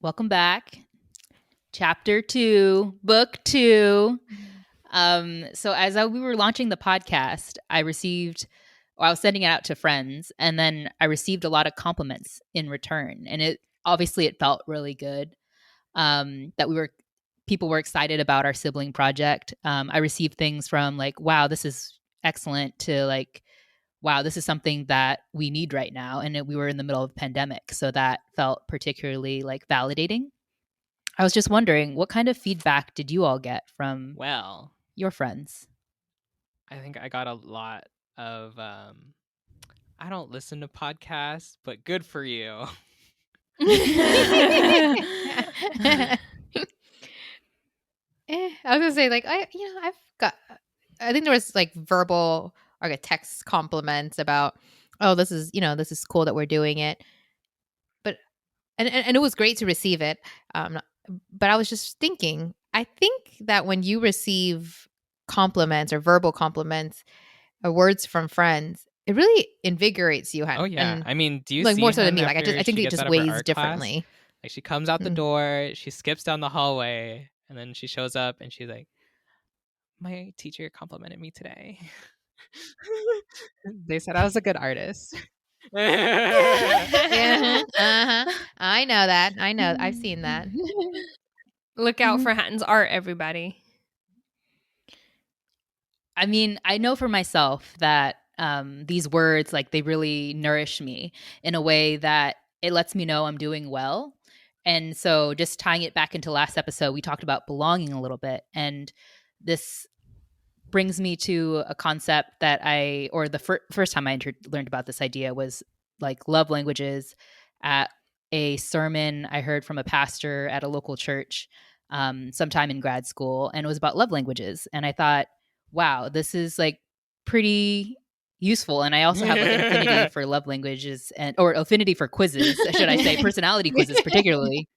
Welcome back. Chapter 2, Book 2. So as we were launching the podcast, I was sending it out to friends, and then I received a lot of compliments in return. And it felt really good that people were excited about our sibling project. I received things from like, wow, this is excellent, to like, wow, this is something that we need right now. And we were in the middle of a pandemic, so that felt particularly like validating. I was just wondering, what kind of feedback did you all get from your friends? I think I got a lot of, I don't listen to podcasts, but good for you. I was gonna say, like, I think there was like verbal or like text compliments about, oh, this is cool that we're doing it, but and it was great to receive it. But I was just thinking, I think that when you receive compliments or verbal compliments or words from friends, it really invigorates you. Oh yeah, and I mean, do you like see more so than Hen me? Like after I think she it gets just out of her weighs art differently. class? Like she comes out the door, she skips down the hallway, and then she shows up and she's like, "My teacher complimented me today. They said I was a good artist." Yeah, I know that. I know. I've seen that. Look out for Hatton's art, everybody. I mean, I know for myself that these words, like, they really nourish me in a way that it lets me know I'm doing well. And so just tying it back into last episode, we talked about belonging a little bit. And this brings me to a concept that the first time I learned about this idea was like love languages at a sermon I heard from a pastor at a local church sometime in grad school. And it was about love languages. And I thought, wow, this is like pretty useful. And I also have like an affinity for love languages or affinity for quizzes, should I say, personality quizzes particularly.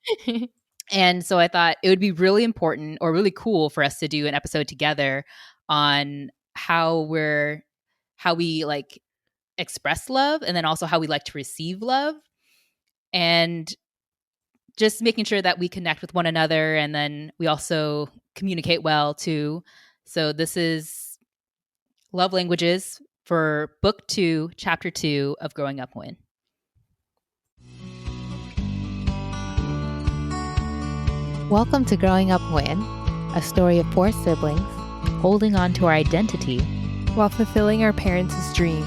And so I thought it would be really important or really cool for us to do an episode together on how we like express love, and then also how we like to receive love, and just making sure that we connect with one another, and then we also communicate well too. So this is Love Languages for Book 2, Chapter 2 of Growing Up Nguyễn. Welcome to Growing Up Nguyễn, a story of 4 siblings holding on to our identity while fulfilling our parents' dreams.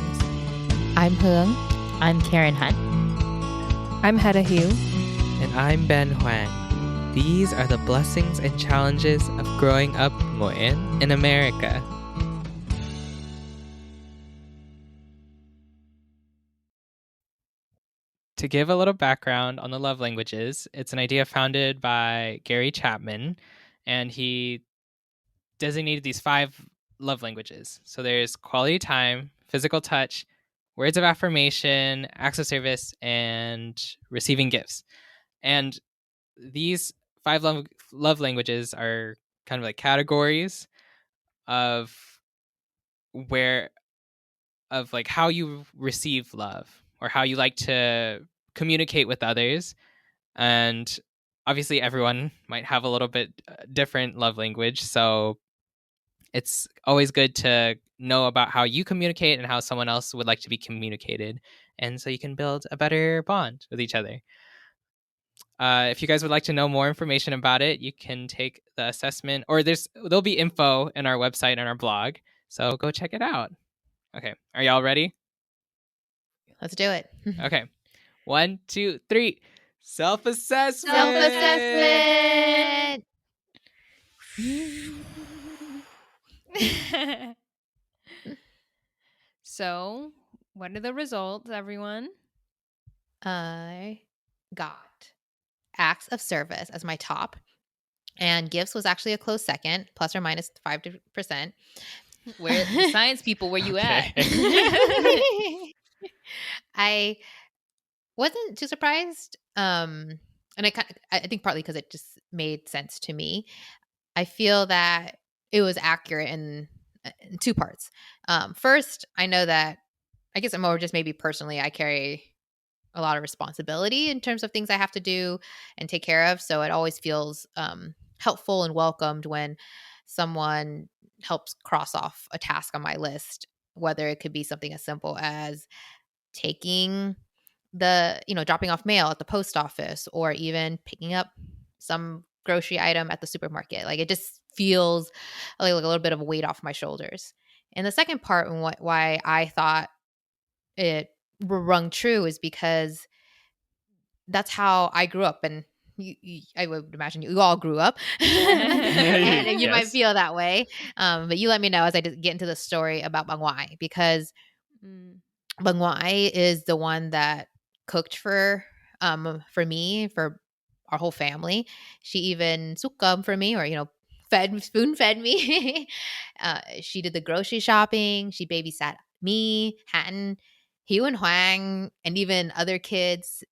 I'm Hương. I'm Karin Hạnh. I'm Hedda Hiếu. And I'm Ben Hoàng. These are the blessings and challenges of growing up Nguyễn in America. To give a little background on the love languages, it's an idea founded by Gary Chapman, and he designated these 5 love languages. So there's quality time, physical touch, words of affirmation, acts of service, and receiving gifts. And these 5 love languages are kind of like categories of like how you receive love or how you like to communicate with others. And obviously everyone might have a little bit different love language, so it's always good to know about how you communicate and how someone else would like to be communicated, and so you can build a better bond with each other. If you guys would like to know more information about it, you can take the assessment, or there'll be info in our website and our blog, so go check it out. Okay, are y'all ready? Let's do it. Okay, 1, 2, 3. Self-assessment. Self-assessment. So, what are the results, everyone? I got acts of service as my top, and gifts was actually a close second, plus or minus 5%. Where the science people, where you at? I wasn't too surprised, and I think partly because it just made sense to me. I feel that it was accurate in 2 parts. First, I know that, I guess I'm more just maybe personally, I carry a lot of responsibility in terms of things I have to do and take care of. So it always feels helpful and welcomed when someone helps cross off a task on my list, whether it could be something as simple as taking dropping off mail at the post office, or even picking up some grocery item at the supermarket. Like, it just feels like a little bit of a weight off my shoulders. And the second part, and why I thought it rung true, is because that's how I grew up. And I would imagine you all grew up, and you might Yes. feel that way. But you let me know as I get into the story about Bang Wai, because Bang Wai is the one that cooked for me, for our whole family. She even sukam for me, or spoon fed me. She did the grocery shopping. She babysat me, Hatton, Hiếu and Huang, and even other kids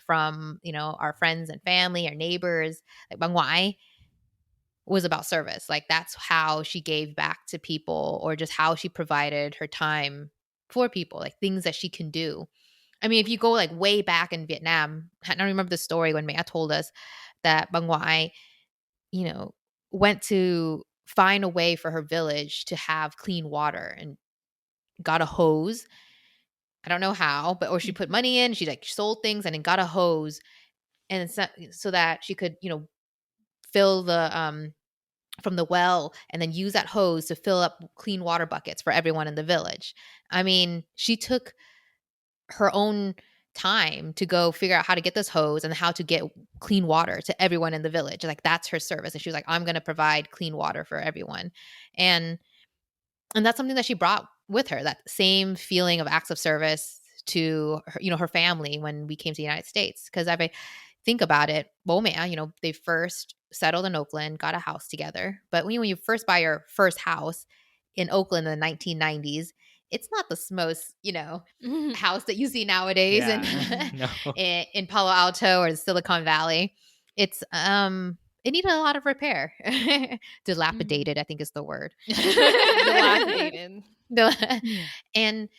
from our friends and family, our neighbors. Like, Bang Wai was about service. Like, that's how she gave back to people, or just how she provided her time for people, like things that she can do. I mean, if you go like way back in Vietnam, I don't remember the story when Mea told us that Bang Wai, went to find a way for her village to have clean water, and got a hose. I don't know how, or she put money in, she like sold things and then got a hose, and so that she could, fill the from the well, and then use that hose to fill up clean water buckets for everyone in the village. I mean, she took her own time to go figure out how to get this hose and how to get clean water to everyone in the village. Like, that's her service. And she was like, I'm going to provide clean water for everyone. And that's something that she brought with her, that same feeling of acts of service to her, her family when we came to the United States. Because if I think about it, Bomea, they first settled in Oakland, got a house together. But when you first buy your first house in Oakland in the 1990s, it's not the most, house that you see nowadays in Palo Alto or the Silicon Valley. It's it needed a lot of repair. Dilapidated, I think is the word. Dilapidated. And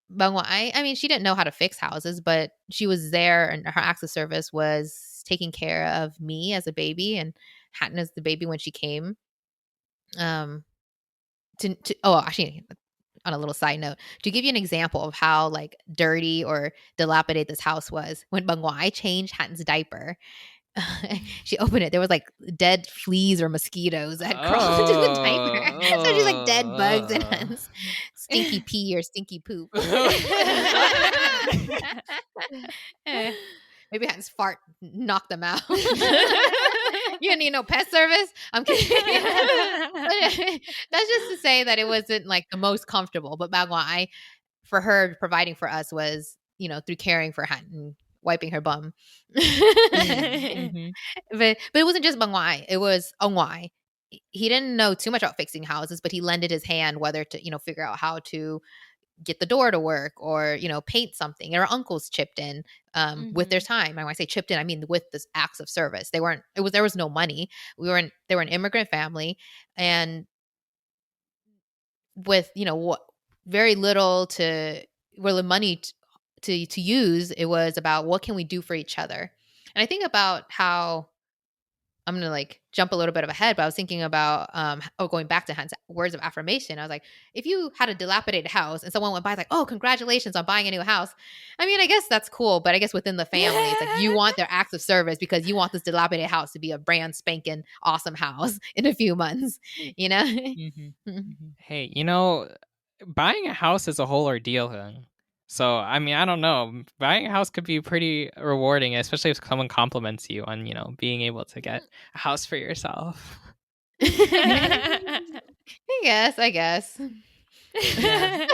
Bang Wai, I mean, she didn't know how to fix houses, but she was there, and her acts of service was taking care of me as a baby, and Hatton as the baby when she came. Actually, on a little side note, to give you an example of how like dirty or dilapidated this house was, when Bang Wai changed Hatton's diaper, she opened it. There was like dead fleas or mosquitoes that had crawled into the diaper. So she's like dead bugs and stinky pee or stinky poop. Maybe Hatton's fart knocked them out. You need no pet service? I'm kidding. That's just to say that it wasn't like the most comfortable. But Bang Wai, for her, providing for us was, through caring for Hatton, wiping her bum. Mm-hmm. But it wasn't just Bang Wai. It was Ong Wai. He didn't know too much about fixing houses, but he lended his hand, whether to, figure out how to get the door to work, or paint something. Our uncles chipped in with their time. And when I say chipped in, I mean with this acts of service. There was no money. They were an immigrant family, and with very little money to use, it was about what can we do for each other. And I think about how, I'm going to like jump a little bit of ahead, but I was thinking about, going back to Hans' words of affirmation. I was like, if you had a dilapidated house and someone went by like, oh, congratulations on buying a new house. I mean, I guess that's cool, but I guess within the family, it's like you want their acts of service because you want this dilapidated house to be a brand spanking awesome house in a few months, Mm-hmm. Hey, buying a house is a whole ordeal, Hương. So, I mean, I don't know. Buying a house could be pretty rewarding, especially if someone compliments you on, being able to get a house for yourself. I guess. Yeah.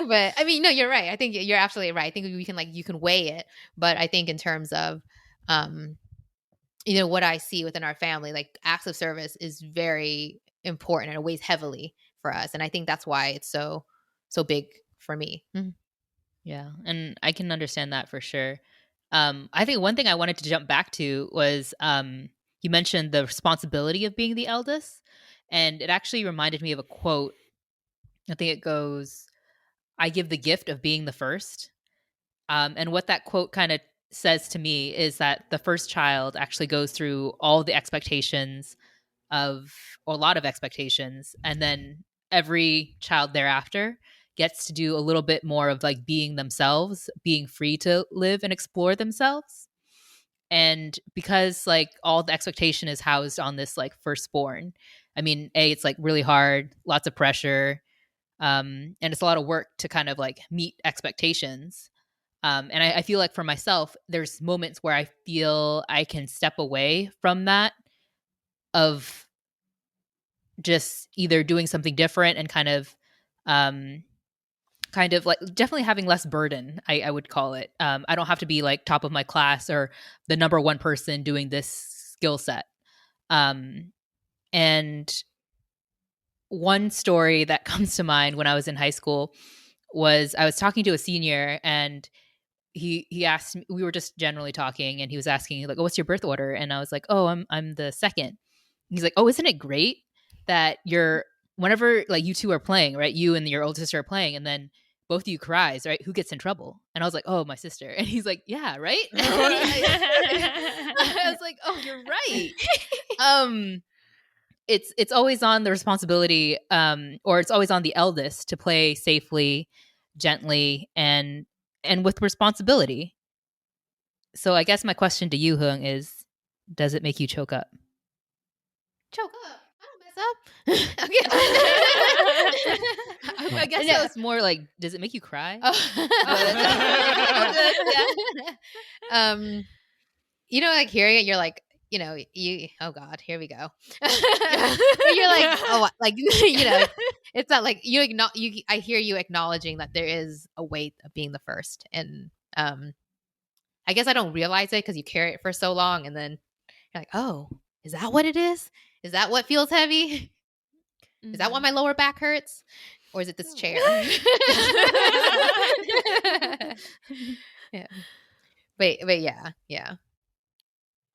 But I mean, no, you're right. I think you're absolutely right. I think you can weigh it, but I think in terms of, what I see within our family, like acts of service is very important, and it weighs heavily for us. And I think that's why it's so big for me. Yeah, and I can understand that for sure. I think one thing I wanted to jump back to was you mentioned the responsibility of being the eldest, and it actually reminded me of a quote. I think it goes, "I give the gift of being the first." And what that quote kind of says to me is that the first child actually goes through all the expectations or a lot of expectations, and then every child thereafter gets to do a little bit more of like being themselves, being free to live and explore themselves. And because like all the expectation is housed on this like firstborn, I mean, it's like really hard, lots of pressure, and it's a lot of work to kind of like meet expectations. And I feel like for myself, there's moments where I feel I can step away from that, of just either doing something different and kind of like definitely having less burden, I would call it. I don't have to be like top of my class or the number one person doing this skill set. And one story that comes to mind when I was in high school was I was talking to a senior, and he asked me, we were just generally talking, and he was asking like, oh, what's your birth order? And I was like, oh, I'm the second. He's like, oh, isn't it great that whenever like you two are playing, right? You and your older sister are playing, and then both of you cries, right? Who gets in trouble? And I was like, oh, my sister. And he's like, yeah, right? I was like, oh, you're right. It's always on the responsibility, or it's always on the eldest to play safely, gently, and with responsibility. So I guess my question to you, Hương, is, does it make you choke up? Choke up? I don't mess up. I guess that was more like, does it make you cry? You know, like hearing it, you're like, you know, oh God, here we go. You're like, oh, like, you know, it's not like I hear you acknowledging that there is a weight of being the first. And I guess I don't realize it because you carry it for so long, and then you're like, oh, is that what it is? Is that what feels heavy? Is that why my lower back hurts? Or is it this chair? Yeah. But yeah.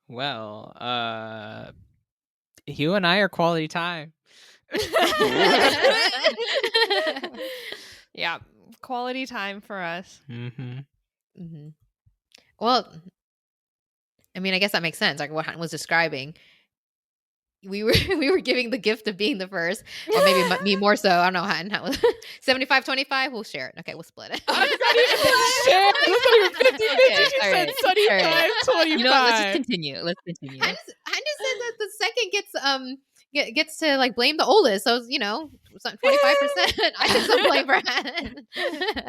Well, you and I are quality time. Yeah, quality time for us. Mm-hmm. Mm-hmm. Well, I mean, I guess that makes sense. Like what Hạnh was describing, we were giving the gift of being the first, or maybe me more so. I don't know. Hạnh was 75-25. We'll share it. Okay, we'll split it. Share. That's not even 50-50. She said 75-25. You know what? Let's just continue. Hạnh just said that the second gets to like blame the oldest. So you know, 25%. I took some blame for Hạnh.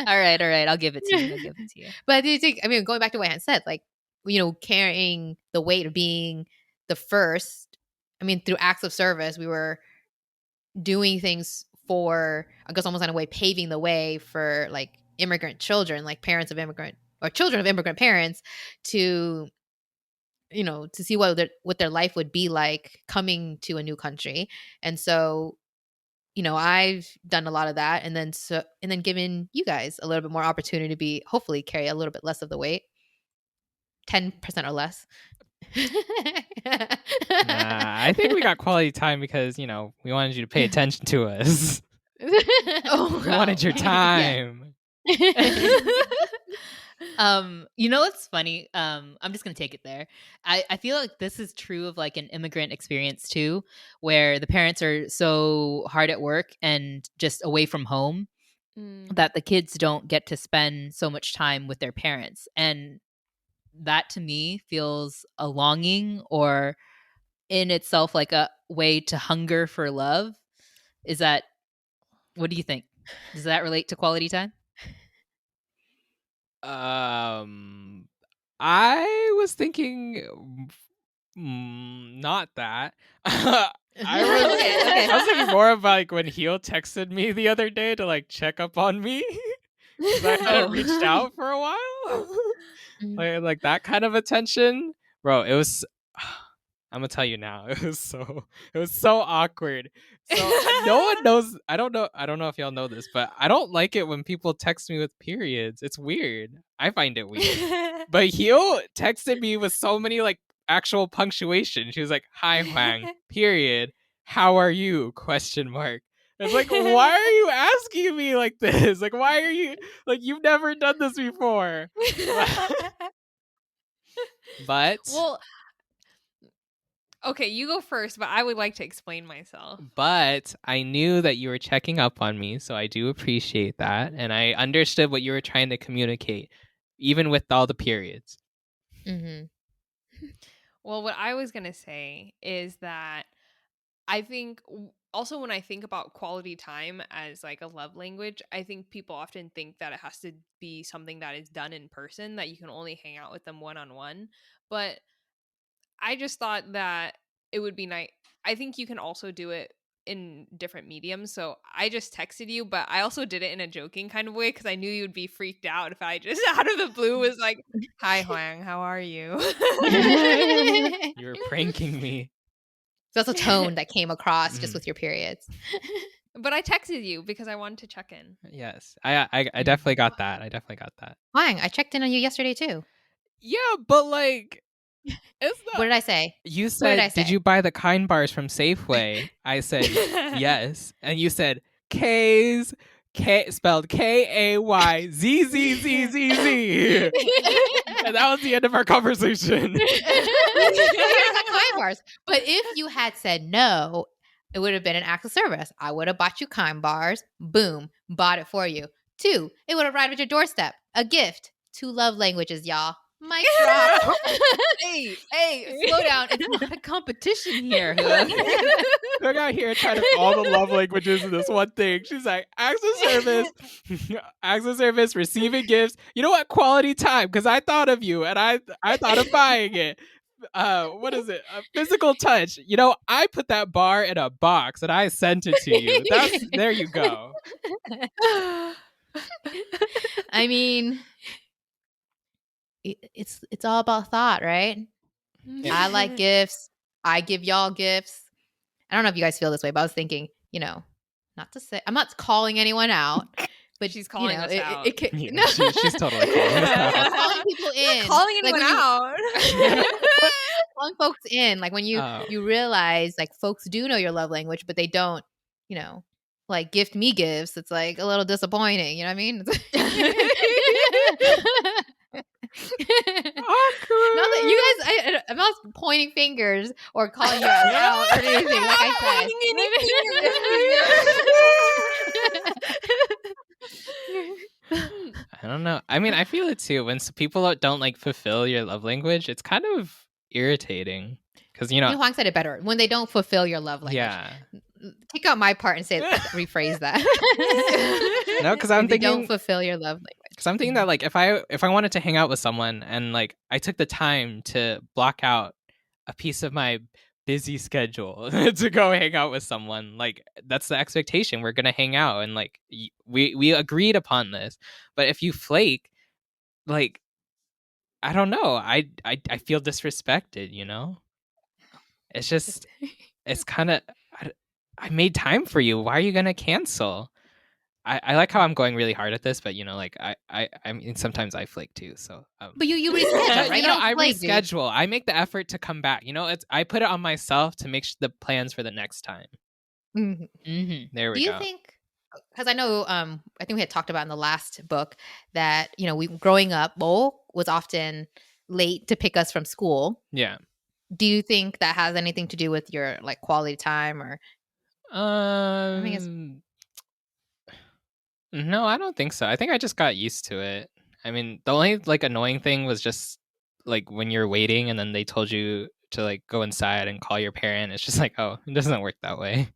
All right. I'll give it to you. But do you think? I mean, going back to what Hạnh said, like, you know, carrying the weight of being the first. I mean, through acts of service, we were doing things for, I guess, almost in a way, paving the way for like immigrant children, like parents of immigrant or children of immigrant parents, to, you know, to see what their life would be like coming to a new country. And so, you know, I've done a lot of that, and then given you guys a little bit more opportunity to hopefully carry a little bit less of the weight, 10% or less. I think we got quality time because, you know, we wanted you to pay attention to us. We wanted your time. You know what's funny? I'm just gonna take it there. I feel like this is true of like an immigrant experience too, where the parents are so hard at work and just away from home that the kids don't get to spend so much time with their parents. And that to me feels a longing, or in itself like a way to hunger for love. Is that, what do you think? Does that relate to quality time? I was thinking not that. I was thinking more of like when Hiếu texted me the other day to like check up on me. I hadn't reached out for a while. Like that kind of attention, bro. It was. I'm gonna tell you now. It was so awkward. So no one knows. I don't know if y'all know this, but I don't like it when people text me with periods. It's weird. I find it weird. But Hiếu texted me with so many like actual punctuation. She was like, "Hi Hoàng, period. How are you? Question mark." It's like, why are you asking me like this? Like, why are you like, you've never done this before? But Well, okay, you go first, but I would like to explain myself. But I knew that you were checking up on me, so I do appreciate that. And I understood what you were trying to communicate, even with all the periods. Mm-hmm. Well, what I was going to say is that I think also when I think about quality time as like a love language, I think people often think that it has to be something that is done in person, that you can only hang out with them one-on-one. But I just thought that it would be nice. I think you can also do it in different mediums. So I just texted you, but I also did it in a joking kind of way because I knew you'd be freaked out if I just out of the blue was like, "Hi, Huang, how are you?" You were pranking me. That's a tone that came across just with your periods. But I texted you because I wanted to check in. Yes, I definitely got that. I definitely got that. Huang, I checked in on you yesterday too. Yeah, but like, it's not. What did I say? You said, "Did you buy the Kind bars from Safeway?" I said, "Yes," and you said, "K's." Spelled KAYZZZZZ. And that was the end of our conversation. Kind bars. But if you had said no, it would have been an act of service. I would have bought you Kind bars. Boom. Bought it for you. 2, it would have arrived at your doorstep. A gift. 2 love languages, y'all. Mic drop. Hey, slow down. It's not a competition here. Look out here trying to put all the love languages in this one thing. She's like, acts of service, receiving gifts. You know what? Quality time, because I thought of you and I thought of buying it. What is it? A physical touch. You know, I put that bar in a box and I sent it to you. There you go. I mean, it's all about thought, right? Yeah. I like gifts. I give y'all gifts. I don't know if you guys feel this way, but I was thinking, not to say, I'm not calling anyone out, but She's calling us out. No, she's totally calling us out. calling people in. Calling anyone out. Calling folks in. Like when you realize like folks do know your love language, but they don't, like gift me gifts. It's like a little disappointing. You know what I mean? Not that you guys, I'm not pointing fingers or calling you out or anything. Like I said, I don't know. I mean, I feel it too. When people don't like fulfill your love language, it's kind of irritating because Huang said it better. When they don't fulfill your love language. Yeah. Take out my part and rephrase that. No, because I'm thinking don't fulfill your love language. Because I'm thinking that like if I wanted to hang out with someone and like I took the time to block out a piece of my busy schedule to go hang out with someone, like that's the expectation. We're gonna hang out and like we agreed upon this. But if you flake, like I don't know, I feel disrespected. It's just it's kind of I made time for you. Why are you gonna cancel? I like how I'm going really hard at this, but like I mean sometimes I flake too. So, but you reschedule, right? I reschedule. I make the effort to come back. I put it on myself to make the plans for the next time. Mm-hmm. Mm-hmm. There we go. Do you think? Because I know, I think we had talked about in the last book that we growing up, Mo was often late to pick us from school. Yeah. Do you think that has anything to do with your like quality time or? No, I don't think so. I think I just got used to it. I mean, the only like annoying thing was just like when you're waiting and then they told you to like go inside and call your parent. It's just like, oh, it doesn't work that way.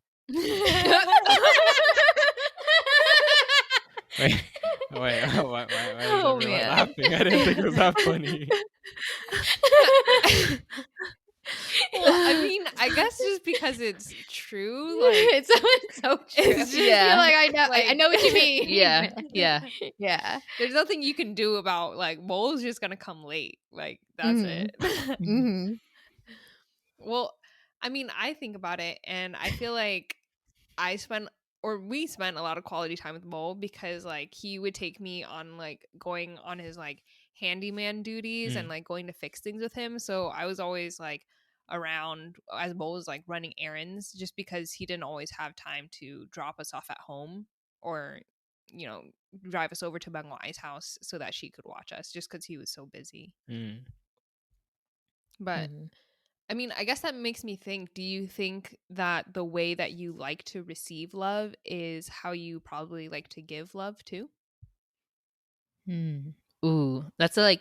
Wait, why is everyone laughing? I didn't think it was that funny. Well, I mean, I guess just because it's true, like it's so true. It's just, I feel like I know what you mean. Yeah. There's nothing you can do about like Mole's just gonna come late. Like that's it. Mm-hmm. Well, I mean, I think about it, and I feel like we spent a lot of quality time with Mole because like he would take me on like going on his like handyman duties and like going to fix things with him. So I was always like, around as well as like running errands, just because he didn't always have time to drop us off at home or, you know, drive us over to Bangwai's house so that she could watch us, just because he was so busy. But I mean, I guess that makes me think, do you think that the way that you like to receive love is how you probably like to give love too? Ooh, that's a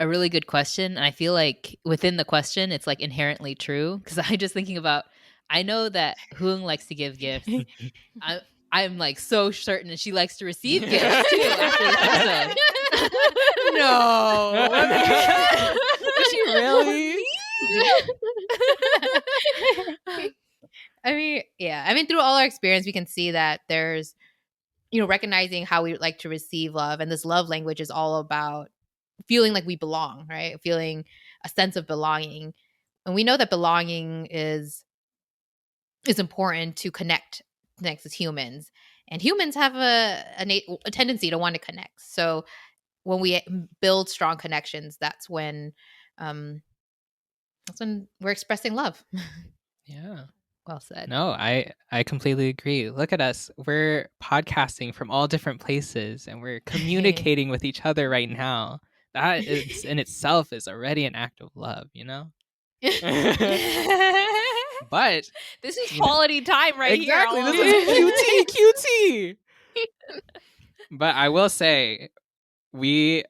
really good question. And I feel like within the question, it's like inherently true. Because I just thinking about, I know that Hương likes to give gifts. I'm like so certain she likes to receive gifts too after this episode. No. Is she really? I mean, yeah. I mean, through all our experience, we can see that there's, you know, recognizing how we like to receive love. And this love language is all about feeling like we belong, right? Feeling a sense of belonging. And we know that belonging is important to connect as humans. And humans have a tendency to want to connect. So when we build strong connections, that's when we're expressing love. Yeah. Well said. No, I completely agree. Look at us. We're podcasting from all different places and we're communicating with each other right now. That is in itself is already an act of love, you know? But this is quality time right exactly, here. This is QT. But I will say, we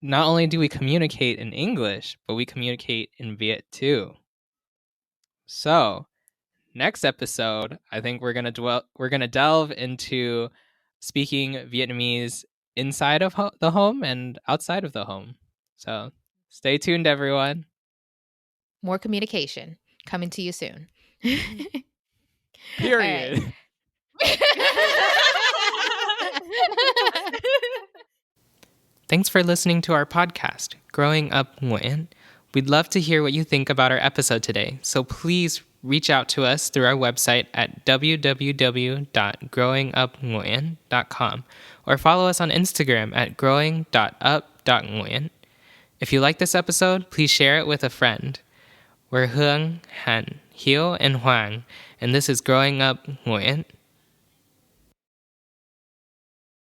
not only do we communicate in English, but we communicate in Viet too. So next episode, I think we're gonna delve into speaking Vietnamese inside of the home and outside of the home. So stay tuned, everyone. More communication coming to you soon. Period. Thanks for listening to our podcast, Growing Up Nguyễn. We'd love to hear what you think about our episode today, so please reach out to us through our website at www.growingupnguyen.com or follow us on Instagram at growing.up.nguyen. If you like this episode, please share it with a friend. We're Hương, Hạnh, Hiếu, and Hoàng, and this is Growing Up Nguyễn.